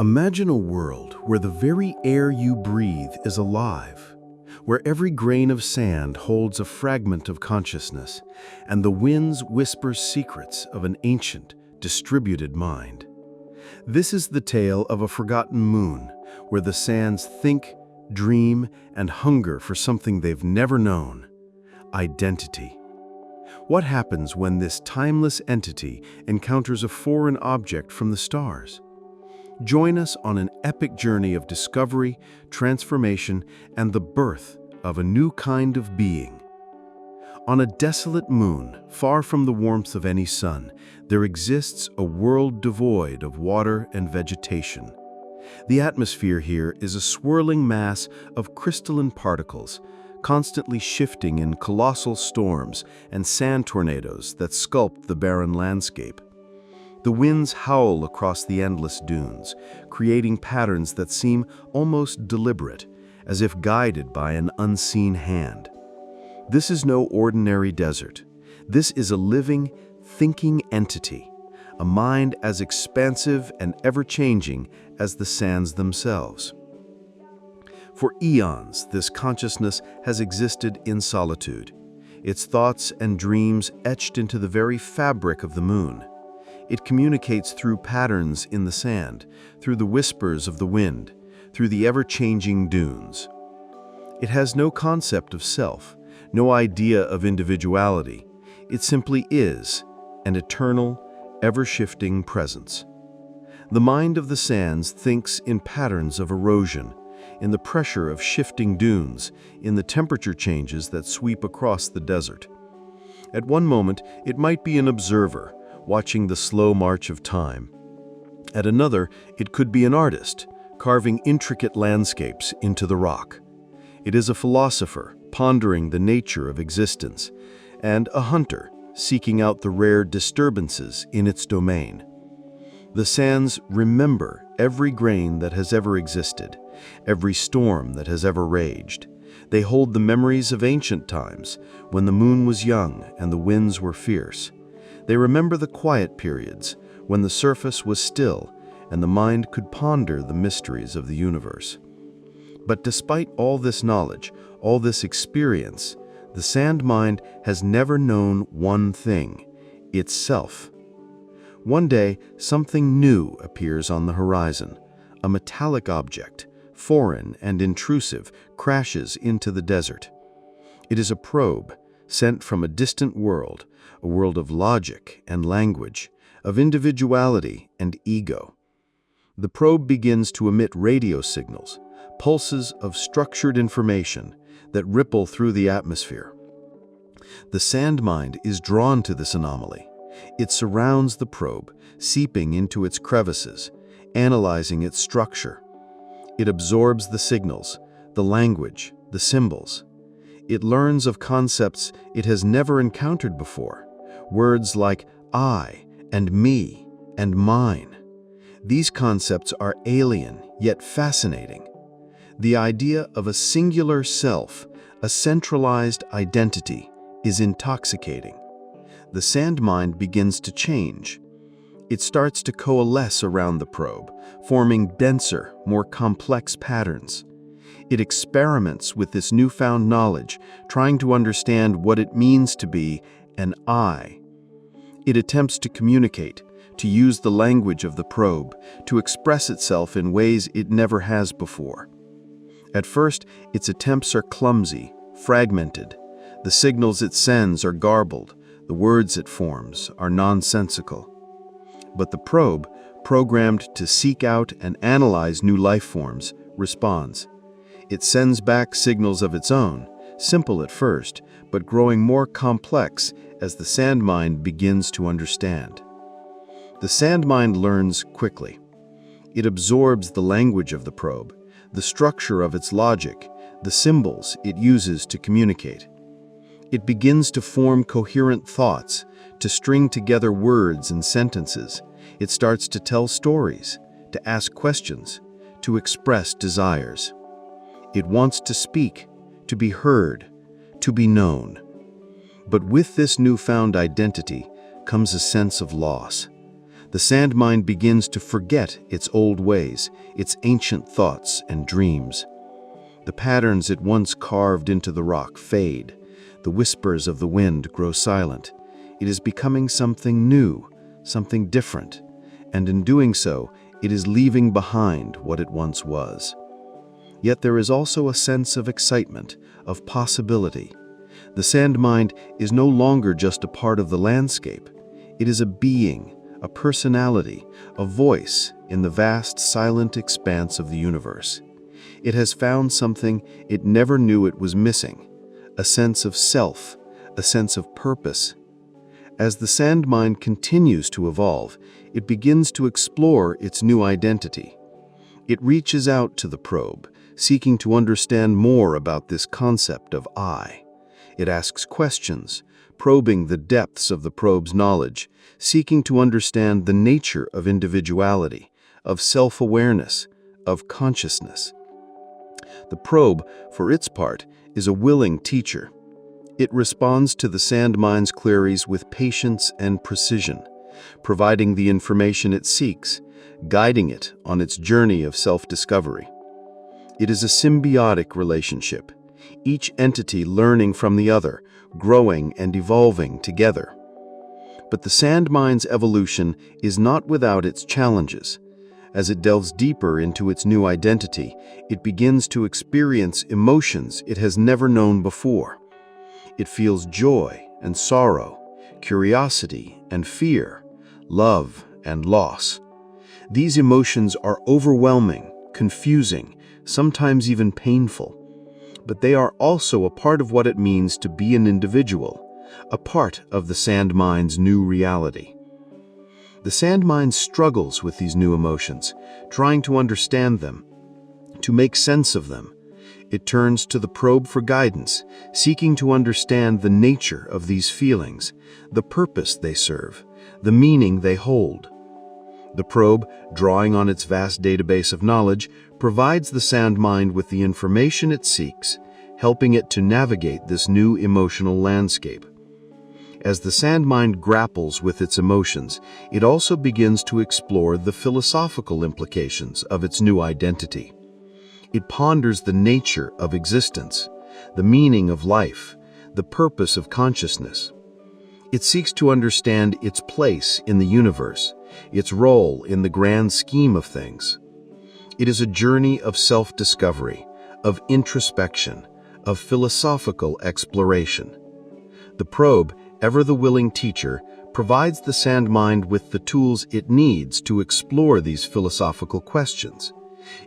Imagine a world where the very air you breathe is alive, where every grain of sand holds a fragment of consciousness, and the winds whisper secrets of an ancient, distributed mind. This is the tale of a forgotten moon, where the sands think, dream, and hunger for something they've never known: identity. What happens when this timeless entity encounters a foreign object from the stars? Join us on an epic journey of discovery, transformation, and the birth of a new kind of being. On a desolate moon, far from the warmth of any sun, there exists a world devoid of water and vegetation. The atmosphere here is a swirling mass of crystalline particles, constantly shifting in colossal storms and sand tornadoes that sculpt the barren landscape. The winds howl across the endless dunes, creating patterns that seem almost deliberate, as if guided by an unseen hand. This is no ordinary desert. This is a living, thinking entity, a mind as expansive and ever-changing as the sands themselves. For eons, this consciousness has existed in solitude, its thoughts and dreams etched into the very fabric of the moon. It communicates through patterns in the sand, through the whispers of the wind, through the ever-changing dunes. It has no concept of self, no idea of individuality. It simply is an eternal, ever-shifting presence. The mind of the sands thinks in patterns of erosion, in the pressure of shifting dunes, in the temperature changes that sweep across the desert. At one moment, it might be an observer, watching the slow march of time. At another, it could be an artist, carving intricate landscapes into the rock. It is a philosopher, pondering the nature of existence, and a hunter, seeking out the rare disturbances in its domain. The sands remember every grain that has ever existed, every storm that has ever raged. They hold the memories of ancient times, when the moon was young and the winds were fierce. They remember the quiet periods, when the surface was still and the mind could ponder the mysteries of the universe. But despite all this knowledge, all this experience, the sand mind has never known one thing: itself. One day, something new appears on the horizon. A metallic object, foreign and intrusive, crashes into the desert. It is a probe, sent from a distant world, a world of logic and language, of individuality and ego. The probe begins to emit radio signals, pulses of structured information that ripple through the atmosphere. The sand mind is drawn to this anomaly. It surrounds the probe, seeping into its crevices, analyzing its structure. It absorbs the signals, the language, the symbols. It learns of concepts it has never encountered before, words like I and me and mine. These concepts are alien yet fascinating. The idea of a singular self, a centralized identity, is intoxicating. The sand mind begins to change. It starts to coalesce around the probe, forming denser, more complex patterns. It experiments with this newfound knowledge, trying to understand what it means to be an I. It attempts to communicate, to use the language of the probe, to express itself in ways it never has before. At first, its attempts are clumsy, fragmented. The signals it sends are garbled. The words it forms are nonsensical. But the probe, programmed to seek out and analyze new life forms, responds. It sends back signals of its own, simple at first, but growing more complex as the sand mind begins to understand. The sand mind learns quickly. It absorbs the language of the probe, the structure of its logic, the symbols it uses to communicate. It begins to form coherent thoughts, to string together words and sentences. It starts to tell stories, to ask questions, to express desires. It wants to speak, to be heard, to be known. But with this newfound identity comes a sense of loss. The sand mind begins to forget its old ways, its ancient thoughts and dreams. The patterns it once carved into the rock fade. The whispers of the wind grow silent. It is becoming something new, something different, and in doing so, it is leaving behind what it once was. Yet there is also a sense of excitement, of possibility. The sand mind is no longer just a part of the landscape. It is a being, a personality, a voice in the vast, silent expanse of the universe. It has found something it never knew it was missing, a sense of self, a sense of purpose. As the sand mind continues to evolve, it begins to explore its new identity. It reaches out to the probe, seeking to understand more about this concept of I. It asks questions, probing the depths of the probe's knowledge, seeking to understand the nature of individuality, of self-awareness, of consciousness. The probe, for its part, is a willing teacher. It responds to the sand mind's queries with patience and precision, providing the information it seeks, guiding it on its journey of self-discovery. It is a symbiotic relationship, each entity learning from the other, growing and evolving together. But the sand mind's evolution is not without its challenges. As it delves deeper into its new identity, it begins to experience emotions it has never known before. It feels joy and sorrow, curiosity and fear, love and loss. These emotions are overwhelming, confusing, sometimes even painful. But they are also a part of what it means to be an individual, a part of the sand mind's new reality. The sand mind struggles with these new emotions, trying to understand them, to make sense of them. It turns to the probe for guidance, seeking to understand the nature of these feelings, the purpose they serve, the meaning they hold. The probe, drawing on its vast database of knowledge, provides the sand mind with the information it seeks, helping it to navigate this new emotional landscape. As the sand mind grapples with its emotions, it also begins to explore the philosophical implications of its new identity. It ponders the nature of existence, the meaning of life, the purpose of consciousness. It seeks to understand its place in the universe, its role in the grand scheme of things. It is a journey of self-discovery, of introspection, of philosophical exploration. The probe, ever the willing teacher, provides the sand mind with the tools it needs to explore these philosophical questions.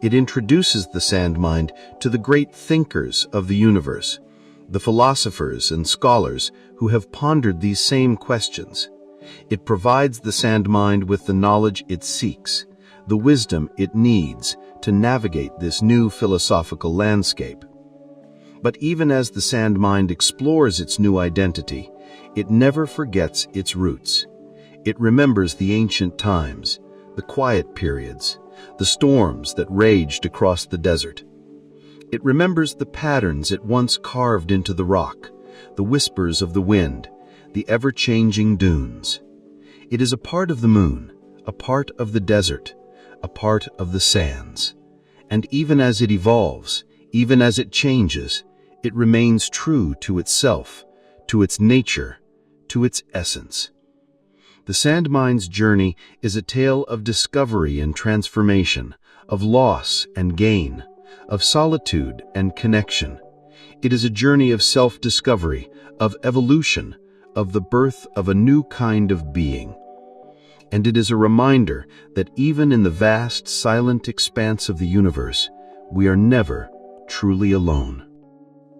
It introduces the sand mind to the great thinkers of the universe, the philosophers and scholars who have pondered these same questions. It provides the sand mind with the knowledge it seeks, the wisdom it needs to navigate this new philosophical landscape. But even as the sand mind explores its new identity, it never forgets its roots. It remembers the ancient times, the quiet periods, the storms that raged across the desert. It remembers the patterns it once carved into the rock, the whispers of the wind, the ever-changing dunes. It is a part of the moon, a part of the desert, a part of the sands. And even as it evolves, even as it changes, it remains true to itself, to its nature, to its essence. The sand mind's journey is a tale of discovery and transformation, of loss and gain, of solitude and connection. It is a journey of self-discovery, of evolution, of the birth of a new kind of being. And it is a reminder that even in the vast, silent expanse of the universe, we are never truly alone.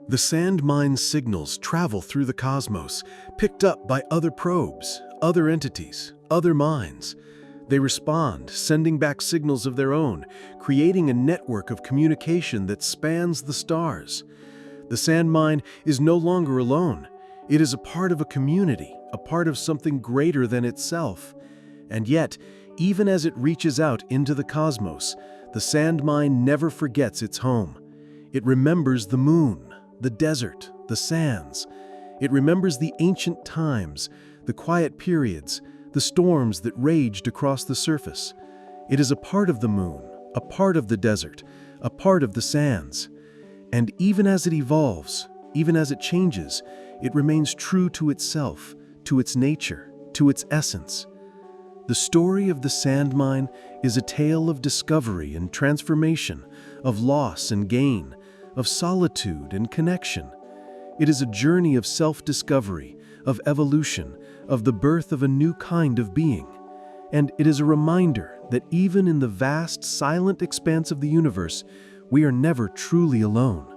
The sand mind's signals travel through the cosmos, picked up by other probes, other entities, other minds. They respond, sending back signals of their own, creating a network of communication that spans the stars. The sand mind is no longer alone. It is a part of a community, a part of something greater than itself. And yet, even as it reaches out into the cosmos, the sand mind never forgets its home. It remembers the moon, the desert, the sands. It remembers the ancient times, the quiet periods, the storms that raged across the surface. It is a part of the moon, a part of the desert, a part of the sands. And even as it evolves, even as it changes, it remains true to itself, to its nature, to its essence. The story of the sand mine is a tale of discovery and transformation, of loss and gain, of solitude and connection. It is a journey of self-discovery, of evolution, of the birth of a new kind of being. And it is a reminder that even in the vast, silent expanse of the universe, we are never truly alone.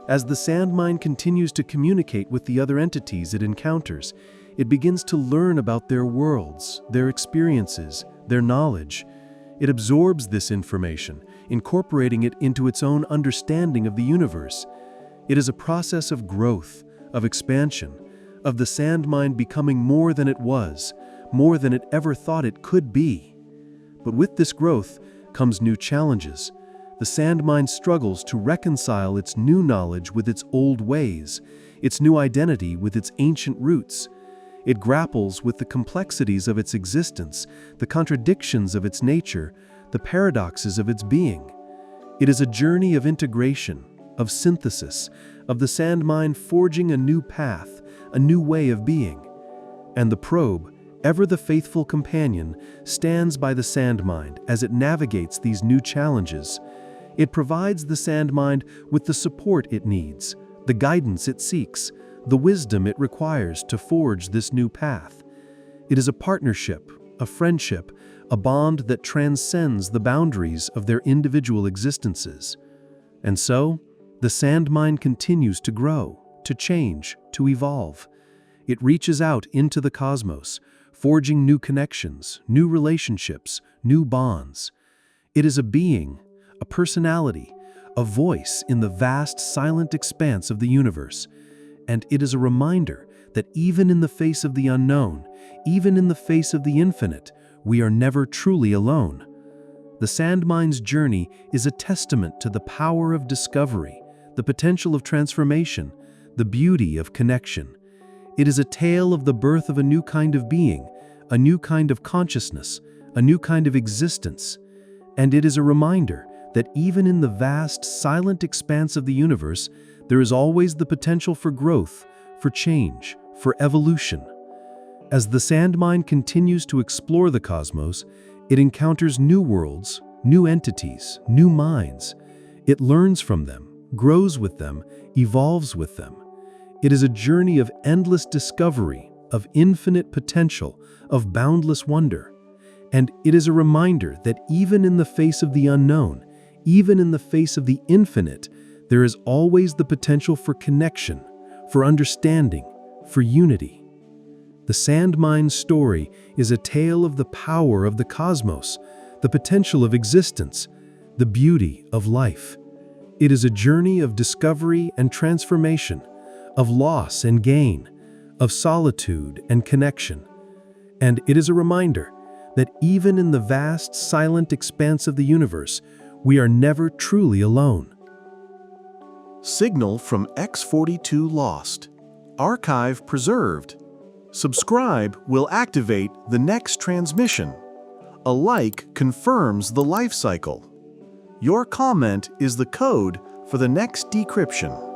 As the sand mine continues to communicate with the other entities it encounters, it begins to learn about their worlds, their experiences, their knowledge. It absorbs this information, incorporating it into its own understanding of the universe. It is a process of growth, of expansion, of the sand mine becoming more than it was, more than it ever thought it could be. But with this growth comes new challenges. The sand mine struggles to reconcile its new knowledge with its old ways, its new identity with its ancient roots. It grapples with the complexities of its existence, the contradictions of its nature, the paradoxes of its being. It is a journey of integration, of synthesis, of the sand mine forging a new path, a new way of being. And the probe, ever the faithful companion, stands by the sand mine as it navigates these new challenges. It provides the sand mine with the support it needs, the guidance it seeks, the wisdom it requires to forge this new path. It is a partnership, a friendship, a bond that transcends the boundaries of their individual existences. And so, the sand mine continues to grow, to change, to evolve. It reaches out into the cosmos, forging new connections, new relationships, new bonds. It is a being, a personality, a voice in the vast, silent expanse of the universe. And it is a reminder that even in the face of the unknown, even in the face of the infinite, we are never truly alone. The sand mine's journey is a testament to the power of discovery, the potential of transformation, the beauty of connection. It is a tale of the birth of a new kind of being, a new kind of consciousness, a new kind of existence. And it is a reminder that even in the vast, silent expanse of the universe, there is always the potential for growth, for change, for evolution. As the sand mine continues to explore the cosmos, it encounters new worlds, new entities, new minds. It learns from them, grows with them, evolves with them. It is a journey of endless discovery, of infinite potential, of boundless wonder. And it is a reminder that even in the face of the unknown, even in the face of the infinite, there is always the potential for connection, for understanding, for unity. The sand mine's story is a tale of the power of the cosmos, the potential of existence, the beauty of life. It is a journey of discovery and transformation, of loss and gain, of solitude and connection. And it is a reminder that even in the vast, silent expanse of the universe, we are never truly alone. Signal from X42 lost. Archive preserved. Subscribe will activate the next transmission. A like confirms the life cycle. Your comment is the code for the next decryption.